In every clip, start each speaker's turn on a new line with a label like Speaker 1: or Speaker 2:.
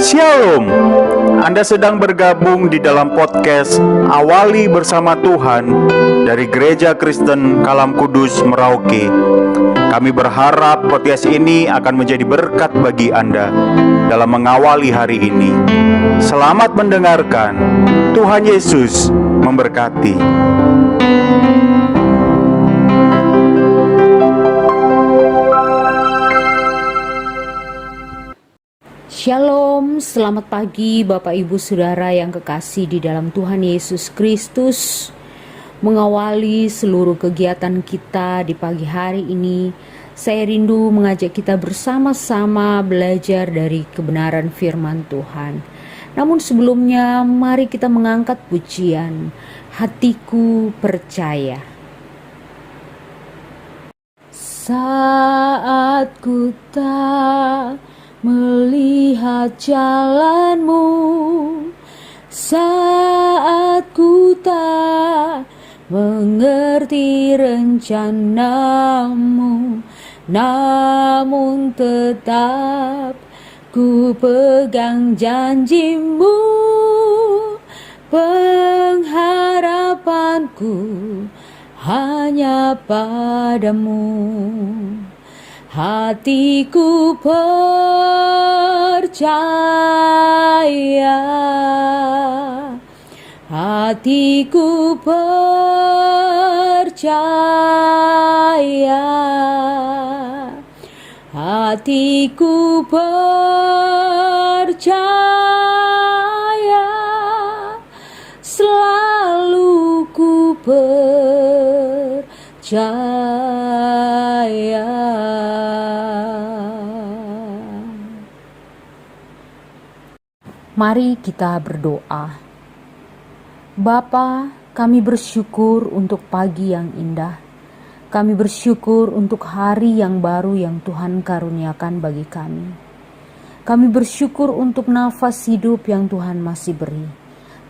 Speaker 1: Shalom. Anda sedang bergabung di dalam podcast Awali Bersama Tuhan dari Gereja Kristen Kalam Kudus Merauke. Kami berharap podcast ini akan menjadi berkat bagi Anda dalam mengawali hari ini. Selamat mendengarkan. Tuhan Yesus memberkati.
Speaker 2: Shalom, selamat pagi Bapak Ibu Saudara yang kekasih di dalam Tuhan Yesus Kristus. Mengawali seluruh kegiatan kita di pagi hari ini, saya rindu mengajak kita bersama-sama belajar dari kebenaran firman Tuhan. Namun sebelumnya, mari kita mengangkat pujian, Hatiku Percaya. Saat ku tak melihat jalanmu, saat ku tak mengerti rencanamu, namun tetap ku pegang janjimu. Pengharapanku hanya padamu. Hatiku percaya, hatiku percaya, hatiku percaya, selalu ku percaya. Mari kita berdoa. Bapa, kami bersyukur untuk pagi yang indah. Kami bersyukur untuk hari yang baru yang Tuhan karuniakan bagi kami. Kami bersyukur untuk nafas hidup yang Tuhan masih beri.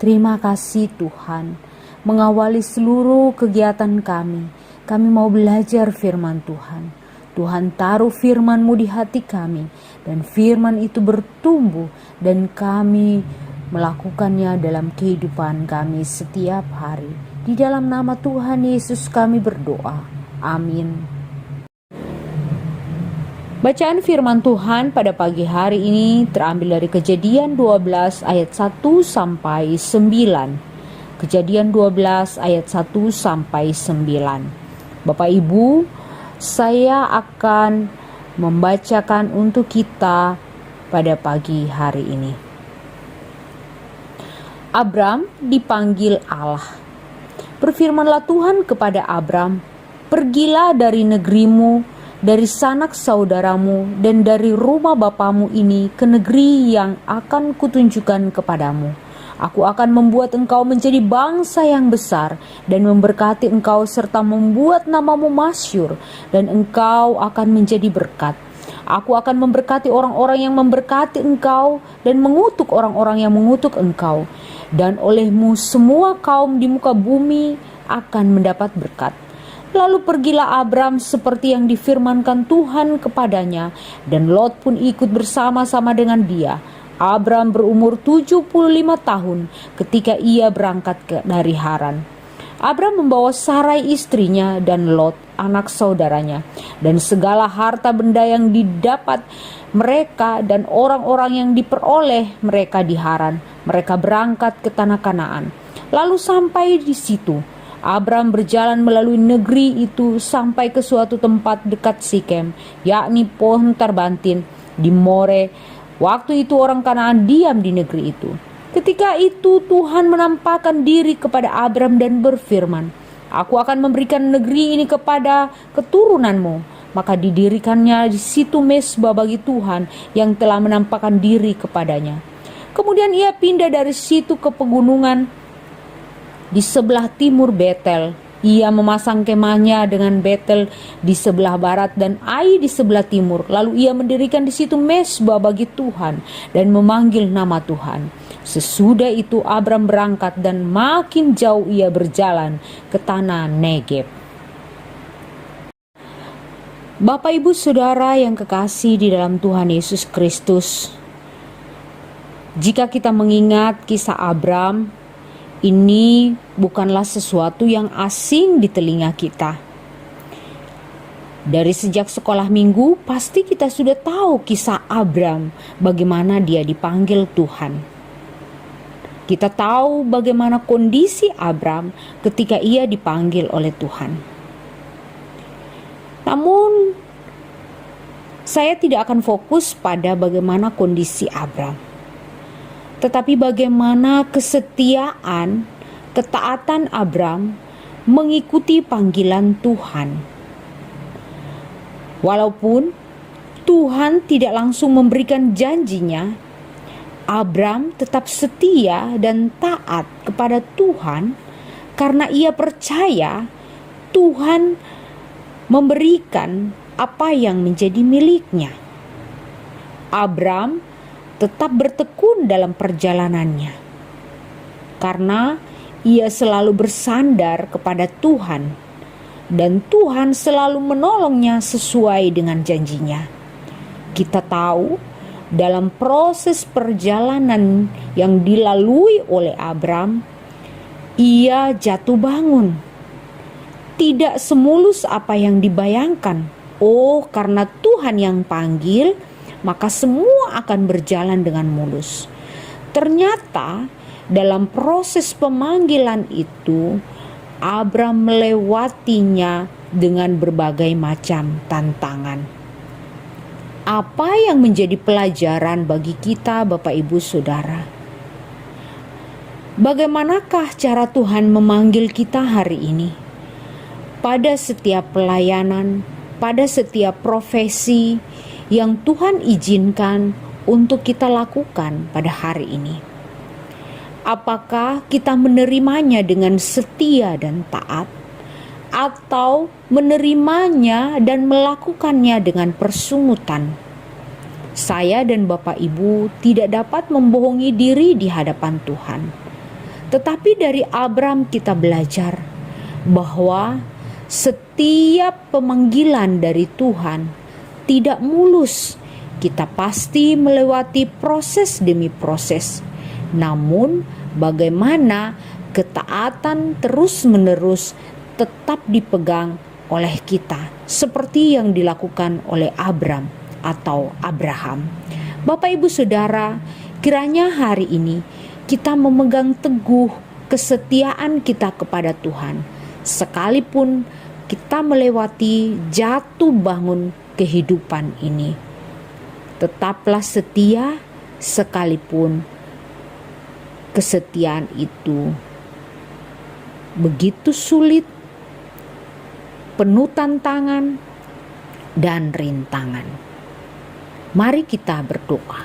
Speaker 2: Terima kasih Tuhan. Mengawali seluruh kegiatan kami mau belajar firman Tuhan. Tuhan taruh firman-Mu di hati kami, dan firman itu bertumbuh, dan kami melakukannya dalam kehidupan kami setiap hari. Di dalam nama Tuhan Yesus kami berdoa. Amin. Bacaan firman Tuhan pada pagi hari ini terambil dari Kejadian 12 ayat 1 sampai 9. Kejadian 12 ayat 1 sampai 9. Bapak Ibu, saya akan membacakan untuk kita pada pagi hari ini. Abram dipanggil Allah. Berfirmanlah Tuhan kepada Abram, "Pergilah dari negerimu, dari sanak saudaramu, dan dari rumah bapamu ini ke negeri yang akan kutunjukkan kepadamu. Aku akan membuat engkau menjadi bangsa yang besar dan memberkati engkau serta membuat namamu masyhur, dan engkau akan menjadi berkat. Aku akan memberkati orang-orang yang memberkati engkau dan mengutuk orang-orang yang mengutuk engkau. Dan olehmu semua kaum di muka bumi akan mendapat berkat." Lalu pergilah Abram seperti yang difirmankan Tuhan kepadanya, dan Lot pun ikut bersama-sama dengan dia. Abram berumur 75 tahun ketika ia berangkat dari Haran. Abram membawa Sarai istrinya dan Lot anak saudaranya, dan segala harta benda yang didapat mereka dan orang-orang yang diperoleh mereka di Haran. Mereka berangkat ke tanah Kanaan. Lalu sampai di situ, Abram berjalan melalui negeri itu sampai ke suatu tempat dekat Sikem, yakni pohon Tarbantin di More. Waktu itu orang Kanaan diam di negeri itu. Ketika itu Tuhan menampakkan diri kepada Abram dan berfirman, "Aku akan memberikan negeri ini kepada keturunanmu." Maka didirikannya di situ mezbah bagi Tuhan yang telah menampakkan diri kepadanya. Kemudian ia pindah dari situ ke pegunungan di sebelah timur Betel. Ia memasang kemahnya dengan Betel di sebelah barat dan Ai di sebelah timur. Lalu ia mendirikan di situ mezbah bagi Tuhan dan memanggil nama Tuhan. Sesudah itu Abram berangkat dan makin jauh ia berjalan ke tanah Negeb. Bapak Ibu Saudara yang kekasih di dalam Tuhan Yesus Kristus, Jika kita mengingat kisah Abram, ini bukanlah sesuatu yang asing di telinga kita. Dari sejak sekolah minggu, pasti kita sudah tahu kisah Abram, bagaimana dia dipanggil Tuhan. Kita tahu bagaimana kondisi Abram ketika ia dipanggil oleh Tuhan. Namun, saya tidak akan fokus pada bagaimana kondisi Abram, tetapi bagaimana kesetiaan, ketaatan Abram mengikuti panggilan Tuhan. Walaupun Tuhan tidak langsung memberikan janjinya, Abram tetap setia dan taat kepada Tuhan karena ia percaya Tuhan memberikan apa yang menjadi miliknya. Abram tetap bertekun dalam perjalanannya karena ia selalu bersandar kepada Tuhan. Dan Tuhan selalu menolongnya sesuai dengan janjinya. Kita tahu dalam proses perjalanan yang dilalui oleh Abram, ia jatuh bangun. Tidak semulus apa yang dibayangkan. Oh, karena Tuhan yang panggil, maka semua akan berjalan dengan mulus. Ternyata dalam proses pemanggilan itu, Abram melewatinya dengan berbagai macam tantangan. Apa yang menjadi pelajaran bagi kita, Bapak, Ibu, Saudara? Bagaimanakah cara Tuhan memanggil kita hari ini? Pada setiap pelayanan, pada setiap profesi yang Tuhan izinkan untuk kita lakukan pada hari ini. Apakah kita menerimanya dengan setia dan taat, atau menerimanya dan melakukannya dengan persungutan? Saya dan Bapak Ibu tidak dapat membohongi diri di hadapan Tuhan. Tetapi dari Abram kita belajar bahwa setiap pemanggilan dari Tuhan tidak mulus. Kita pasti melewati proses demi proses. Namun bagaimana ketaatan terus-menerus tetap dipegang oleh kita seperti yang dilakukan oleh Abram atau Abraham. Bapak, Ibu, Saudara, kiranya hari ini kita memegang teguh kesetiaan kita kepada Tuhan sekalipun kita melewati jatuh bangun kehidupan ini. Tetaplah setia sekalipun kesetiaan itu begitu sulit, penuh tantangan dan rintangan. Mari kita berdoa.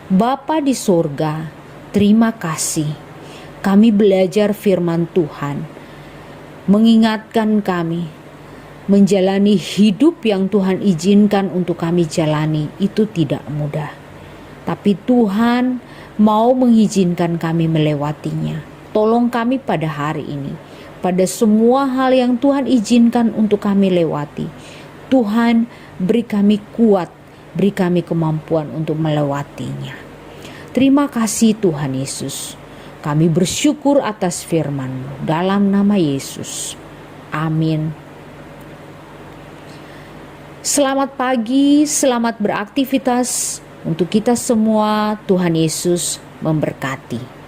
Speaker 2: Bapa di sorga, terima kasih. Kami belajar firman Tuhan, mengingatkan kami menjalani hidup yang Tuhan izinkan untuk kami jalani itu tidak mudah. Tapi Tuhan mau mengizinkan kami melewatinya. Tolong kami pada hari ini, pada semua hal yang Tuhan izinkan untuk kami lewati. Tuhan, beri kami kuat, beri kami kemampuan untuk melewatinya. Terima kasih Tuhan Yesus. Kami bersyukur atas firman-Mu dalam nama Yesus. Amin. Selamat pagi, selamat beraktivitas. Untuk kita semua, Tuhan Yesus memberkati.